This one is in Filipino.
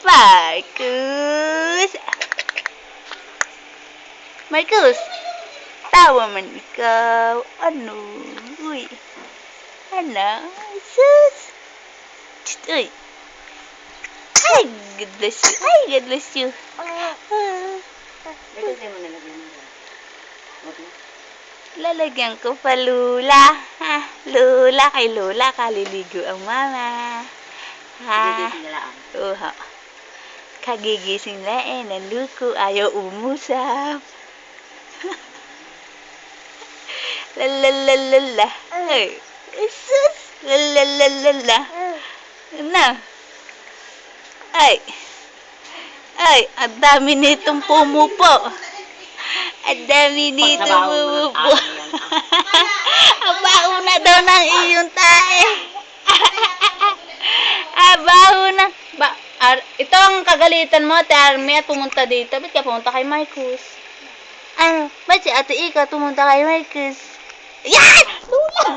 Marcus! Marcus! Tawa man ikaw. Ano? Uy. Ano? Sus! Tst, uy. Ay, God bless you. Ay, God bless you. Ito sa'yo mo nalagyan mo. Huwag na. Lalagyan ko pa, Lula. Ha? Lula, kay Lula kaliligo ang mama. Ha? Gigising na lang. Uha. Kagigising na naluko, ayaw umusap. Lalalala. Ay, sus. Lalalala. Ano? Ay. Ay, ang dami nitong pumupo. Ang dami nitong pumupo. Ang baho na daw ng iyong tae. Baho na. Ito ang kagalitan mo, Ate Army, at pumunta dito. Ba't ka pumunta kay Marcus? Ano? Ba't si Ate Ika pumunta kay Marcus? Yan! Lula!